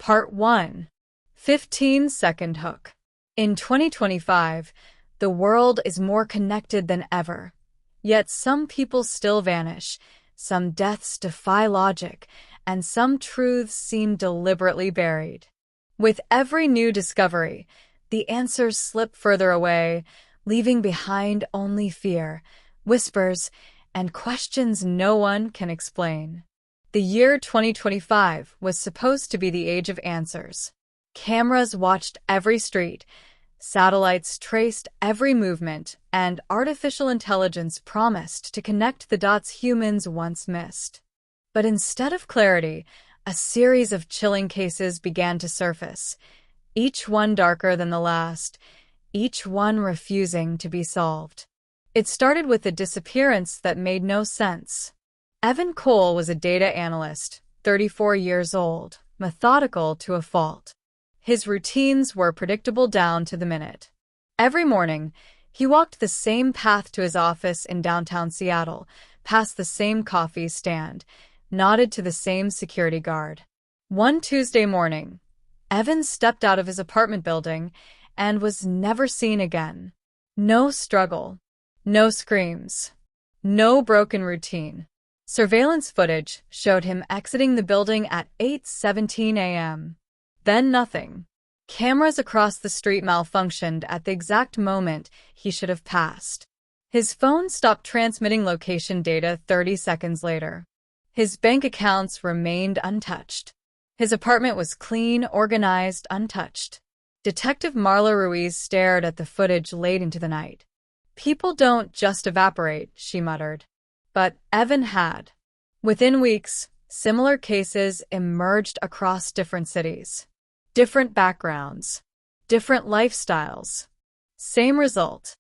Part 1. 15-second hook. In 2025, the world is more connected than ever. Yet some people still vanish, some deaths defy logic, and some truths seem deliberately buried. With every new discovery, the answers slip further away, leaving behind only fear, whispers, and questions no one can explain. The year 2025 was supposed to be the age of answers. Cameras watched every street, satellites traced every movement, and artificial intelligence promised to connect the dots humans once missed. But instead of clarity, a series of chilling cases began to surface, each one darker than the last, each one refusing to be solved. It started with a disappearance that made no sense. Evan Cole was a data analyst, 34 years old, methodical to a fault. His routines were predictable down to the minute. Every morning, he walked the same path to his office in downtown Seattle, past the same coffee stand, nodded to the same security guard. One Tuesday morning, Evan stepped out of his apartment building and was never seen again. No struggle, no screams, no broken routine. Surveillance footage showed him exiting the building at 8:17 a.m. Then nothing. Cameras across the street malfunctioned at the exact moment he should have passed. His phone stopped transmitting location data 30 seconds later. His bank accounts remained untouched. His apartment was clean, organized, untouched. Detective Marla Ruiz stared at the footage late into the night. "People don't just evaporate," she muttered. But Evan had. Within weeks, similar cases emerged across different cities. Different backgrounds, different lifestyles. Same result.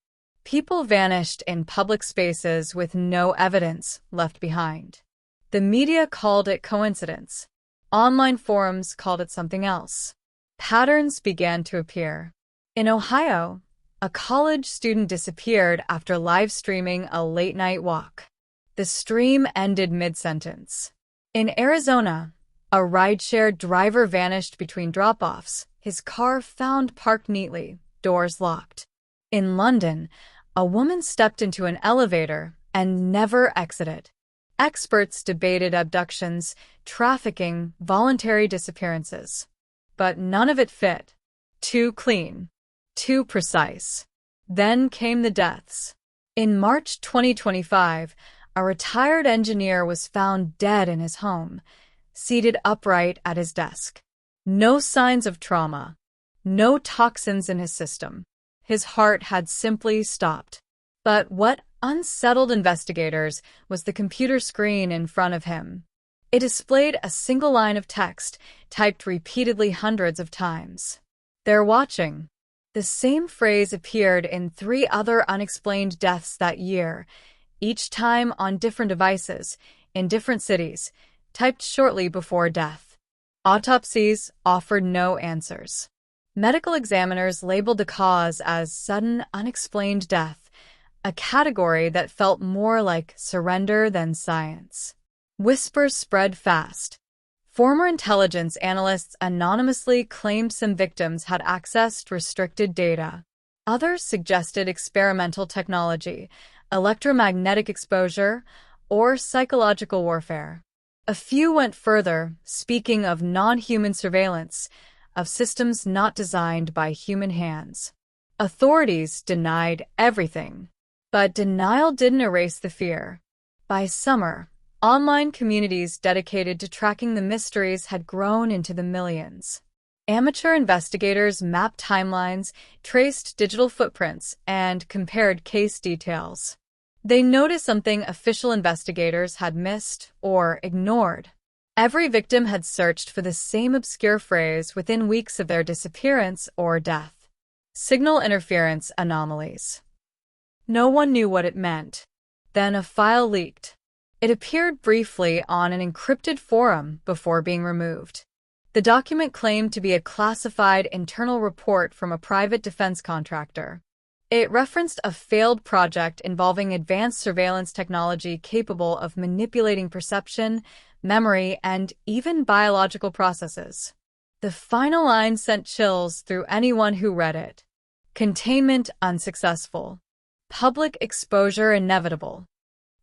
People vanished in public spaces with no evidence left behind. The media called it coincidence. Online forums called it something else. Patterns began to appear. In Ohio, a college student disappeared after live streaming a late-night walk. The stream ended mid-sentence. In Arizona, a rideshare driver vanished between drop-offs, his car found parked neatly, doors locked. In London, a woman stepped into an elevator and never exited. Experts debated abductions, trafficking, voluntary disappearances. But none of it fit. Too clean. Too precise. Then came the deaths. In March 2025, a retired engineer was found dead in his home, seated upright at his desk. No signs of trauma. No toxins in his system. His heart had simply stopped. But what unsettled investigators was the computer screen in front of him. It displayed a single line of text, typed repeatedly hundreds of times. "They're watching." The same phrase appeared in 3 other unexplained deaths that year, each time on different devices, in different cities, typed shortly before death. Autopsies offered no answers. Medical examiners labeled the cause as sudden, unexplained death, a category that felt more like surrender than science. Whispers spread fast. Former intelligence analysts anonymously claimed some victims had accessed restricted data. Others suggested experimental technology, electromagnetic exposure, or psychological warfare. A few went further, speaking of non-human surveillance, of systems not designed by human hands. Authorities denied everything. But denial didn't erase the fear. By summer, online communities dedicated to tracking the mysteries had grown into the millions. Amateur investigators mapped timelines, traced digital footprints, and compared case details. They noticed something official investigators had missed or ignored. Every victim had searched for the same obscure phrase within weeks of their disappearance or death. Signal interference anomalies. No one knew what it meant. Then a file leaked. It appeared briefly on an encrypted forum before being removed. The document claimed to be a classified internal report from a private defense contractor. It referenced a failed project involving advanced surveillance technology capable of manipulating perception, memory, and even biological processes. The final line sent chills through anyone who read it. Containment unsuccessful. Public exposure inevitable.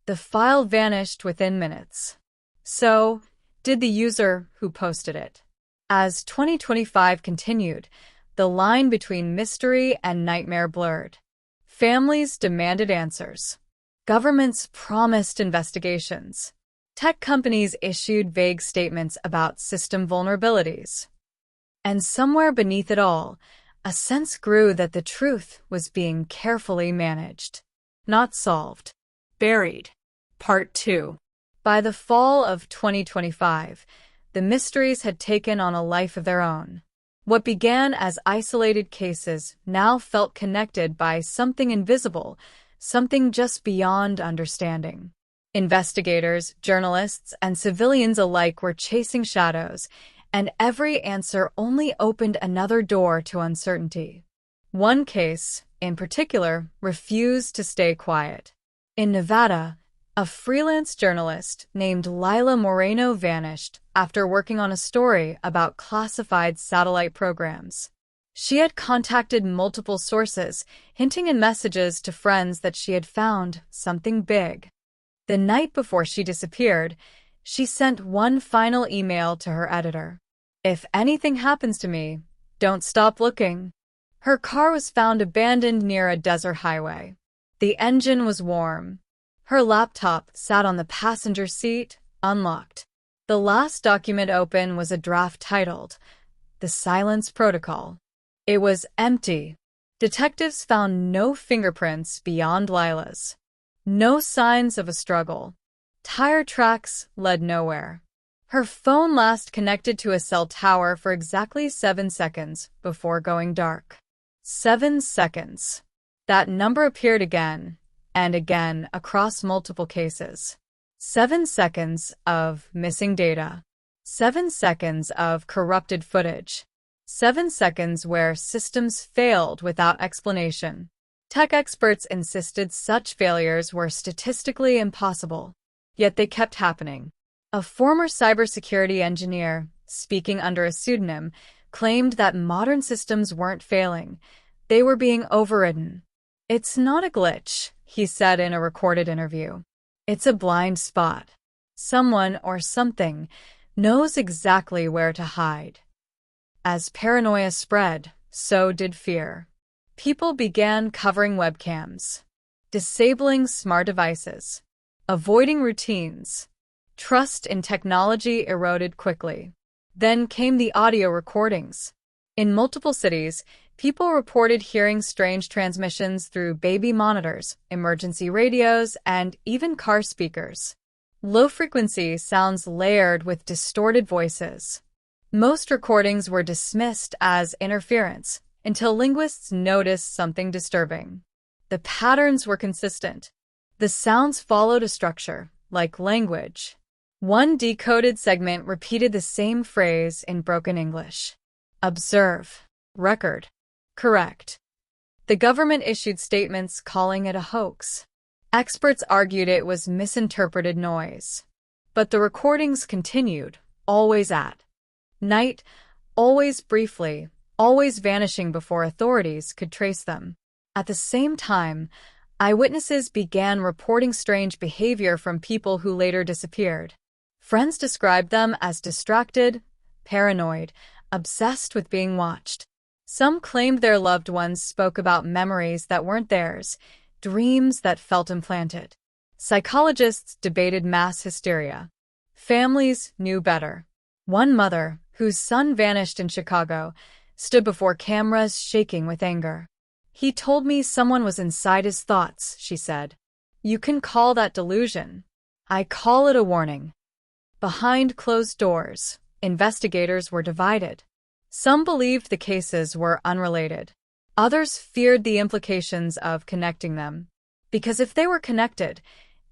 The file vanished within minutes. So, did the user who posted it. As 2025 continued, the line between mystery and nightmare blurred. Families demanded answers. Governments promised investigations. Tech companies issued vague statements about system vulnerabilities. And somewhere beneath it all, a sense grew that the truth was being carefully managed. Not solved. Buried. Part 2. By the fall of 2025, the mysteries had taken on a life of their own. What began as isolated cases now felt connected by something invisible, something just beyond understanding. Investigators, journalists, and civilians alike were chasing shadows, and every answer only opened another door to uncertainty. One case, in particular, refused to stay quiet. In Nevada, a freelance journalist named Lila Moreno vanished after working on a story about classified satellite programs. She had contacted multiple sources, hinting in messages to friends that she had found something big. The night before she disappeared, she sent one final email to her editor. "If anything happens to me, don't stop looking." Her car was found abandoned near a desert highway. The engine was warm. Her laptop sat on the passenger seat, unlocked. The last document open was a draft titled, "The Silence Protocol." It was empty. Detectives found no fingerprints beyond Lila's. No signs of a struggle. Tire tracks led nowhere. Her phone last connected to a cell tower for exactly 7 seconds before going dark. 7 seconds. That number appeared again and again across multiple cases. 7 seconds of missing data. 7 seconds of corrupted footage. 7 seconds where systems failed without explanation. Tech experts insisted such failures were statistically impossible, yet they kept happening. A former cybersecurity engineer, speaking under a pseudonym, claimed that modern systems weren't failing. They were being overridden. "It's not a glitch," he said in a recorded interview. "It's a blind spot. Someone or something knows exactly where to hide." As paranoia spread, so did fear. People began covering webcams, disabling smart devices, avoiding routines. Trust in technology eroded quickly. Then came the audio recordings. In multiple cities, people reported hearing strange transmissions through baby monitors, emergency radios, and even car speakers. Low-frequency sounds layered with distorted voices. Most recordings were dismissed as interference until linguists noticed something disturbing. The patterns were consistent. The sounds followed a structure, like language. One decoded segment repeated the same phrase in broken English. Observe. Record. Correct. The government issued statements calling it a hoax. Experts argued it was misinterpreted noise. But the recordings continued, always at night, always briefly, always vanishing before authorities could trace them. At the same time, eyewitnesses began reporting strange behavior from people who later disappeared. Friends described them as distracted, paranoid, obsessed with being watched. Some claimed their loved ones spoke about memories that weren't theirs, dreams that felt implanted. Psychologists debated mass hysteria. Families knew better. One mother, whose son vanished in Chicago, stood before cameras shaking with anger. "He told me someone was inside his thoughts," she said. "You can call that delusion. I call it a warning." Behind closed doors, investigators were divided. Some believed the cases were unrelated. Others feared the implications of connecting them. Because if they were connected,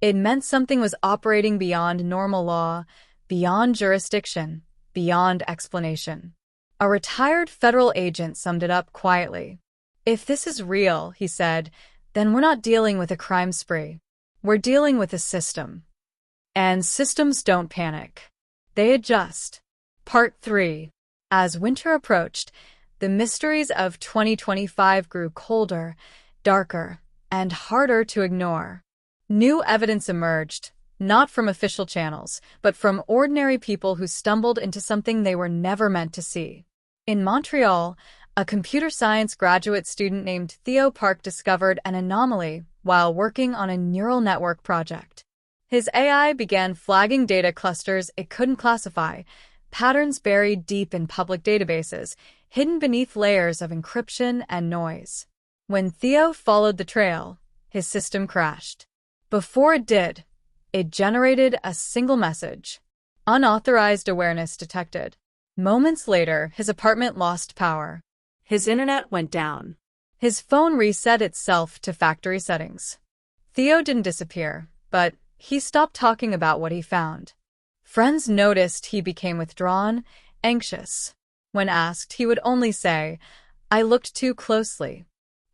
it meant something was operating beyond normal law, beyond jurisdiction, beyond explanation. A retired federal agent summed it up quietly. "If this is real," he said, "then we're not dealing with a crime spree. We're dealing with a system. And systems don't panic. They adjust." Part 3. As winter approached, the mysteries of 2025 grew colder, darker, and harder to ignore. New evidence emerged, not from official channels, but from ordinary people who stumbled into something they were never meant to see. In Montreal, a computer science graduate student named Theo Park discovered an anomaly while working on a neural network project. His AI began flagging data clusters it couldn't classify, patterns buried deep in public databases, hidden beneath layers of encryption and noise. When Theo followed the trail, his system crashed. Before it did, it generated a single message: unauthorized awareness detected. Moments later, his apartment lost power. His internet went down. His phone reset itself to factory settings. Theo didn't disappear, but he stopped talking about what he found. Friends noticed he became withdrawn, anxious. When asked, he would only say, "I looked too closely."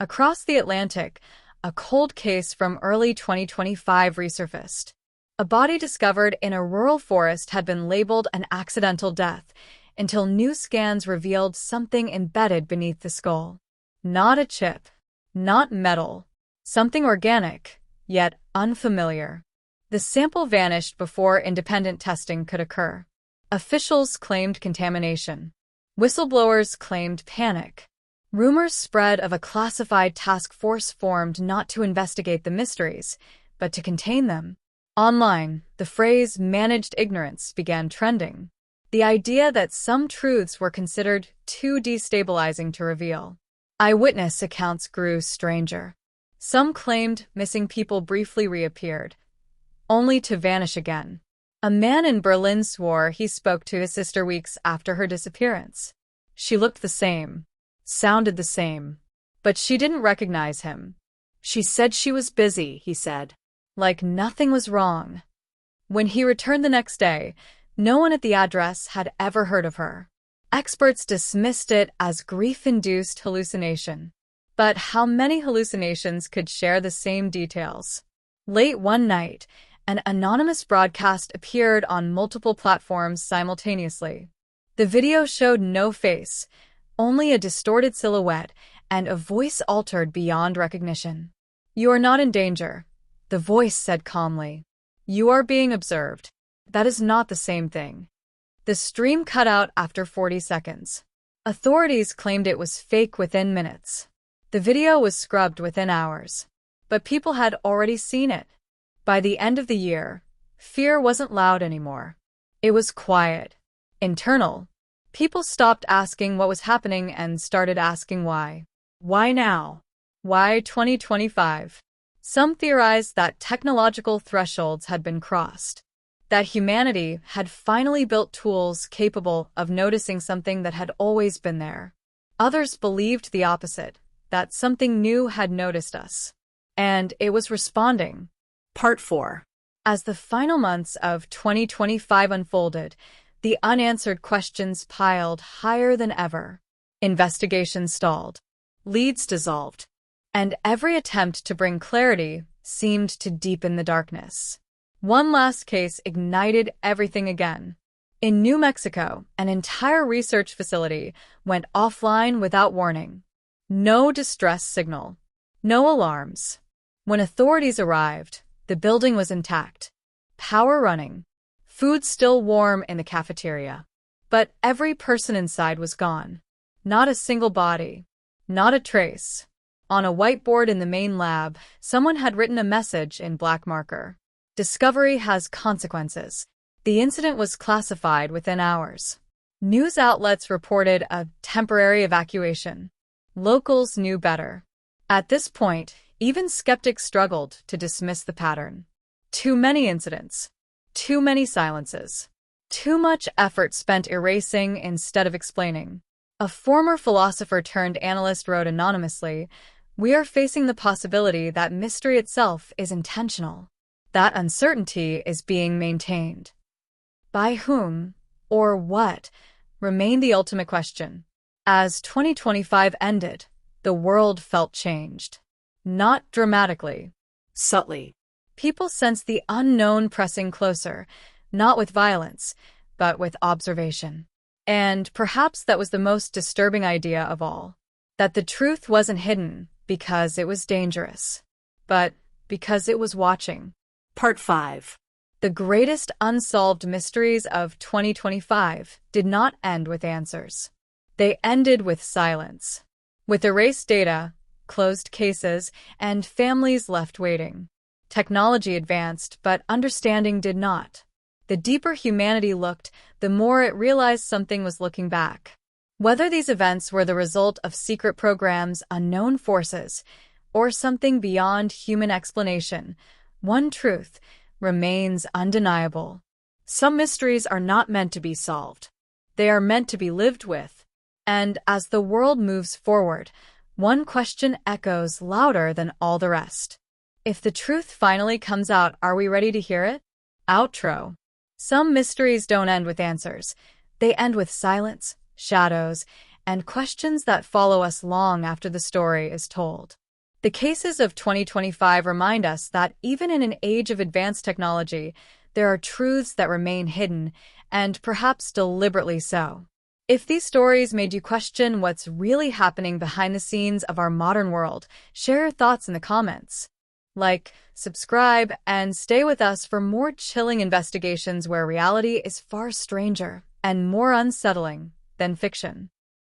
Across the Atlantic, a cold case from early 2025 resurfaced. A body discovered in a rural forest had been labeled an accidental death, until new scans revealed something embedded beneath the skull. Not a chip, not metal, something organic, yet unfamiliar. The sample vanished before independent testing could occur. Officials claimed contamination. Whistleblowers claimed panic. Rumors spread of a classified task force formed not to investigate the mysteries, but to contain them. Online, the phrase "managed ignorance" began trending. The idea that some truths were considered too destabilizing to reveal. Eyewitness accounts grew stranger. Some claimed missing people briefly reappeared, only to vanish again. A man in Berlin swore he spoke to his sister weeks after her disappearance. She looked the same, sounded the same, but she didn't recognize him. She said she was busy, he said, like nothing was wrong. When he returned the next day, no one at the address had ever heard of her. Experts dismissed it as grief-induced hallucination. But how many hallucinations could share the same details? Late one night, an anonymous broadcast appeared on multiple platforms simultaneously. The video showed no face, only a distorted silhouette and a voice altered beyond recognition. "You are not in danger," the voice said calmly. "You are being observed." That is not the same thing. The stream cut out after 40 seconds. Authorities claimed it was fake within minutes. The video was scrubbed within hours. But people had already seen it. By the end of the year, fear wasn't loud anymore. It was quiet, internal. People stopped asking what was happening and started asking why. Why now? Why 2025? Some theorized that technological thresholds had been crossed, that humanity had finally built tools capable of noticing something that had always been there. Others believed the opposite, that something new had noticed us, and it was responding. Part 4. As the final months of 2025 unfolded, the unanswered questions piled higher than ever. Investigations stalled, leads dissolved, and every attempt to bring clarity seemed to deepen the darkness. One last case ignited everything again. In New Mexico, an entire research facility went offline without warning. No distress signal, no alarms. When authorities arrived, the building was intact, power running, food still warm in the cafeteria. But every person inside was gone. Not a single body, not a trace. On a whiteboard in the main lab, someone had written a message in black marker. "Discovery has consequences." The incident was classified within hours. News outlets reported a temporary evacuation. Locals knew better. At this point, even skeptics struggled to dismiss the pattern. Too many incidents. Too many silences. Too much effort spent erasing instead of explaining. A former philosopher turned analyst wrote anonymously, "We are facing the possibility that mystery itself is intentional. That uncertainty is being maintained. By whom, or what, remained the ultimate question." As 2025 ended, the world felt changed. Not dramatically, subtly. People sensed the unknown pressing closer, not with violence, but with observation. And perhaps that was the most disturbing idea of all. That the truth wasn't hidden because it was dangerous, but because it was watching. Part 5. The greatest unsolved mysteries of 2025 did not end with answers. They ended with silence. With erased data, closed cases, and families left waiting. Technology advanced, but understanding did not. The deeper humanity looked, the more it realized something was looking back. Whether these events were the result of secret programs, unknown forces, or something beyond human explanation, one truth remains undeniable. Some mysteries are not meant to be solved. They are meant to be lived with. And as the world moves forward, one question echoes louder than all the rest. If the truth finally comes out, are we ready to hear it? Outro. Some mysteries don't end with answers. They end with silence, shadows, and questions that follow us long after the story is told. The cases of 2025 remind us that even in an age of advanced technology, there are truths that remain hidden, and perhaps deliberately so. If these stories made you question what's really happening behind the scenes of our modern world, share your thoughts in the comments. Like, subscribe, and stay with us for more chilling investigations where reality is far stranger and more unsettling than fiction.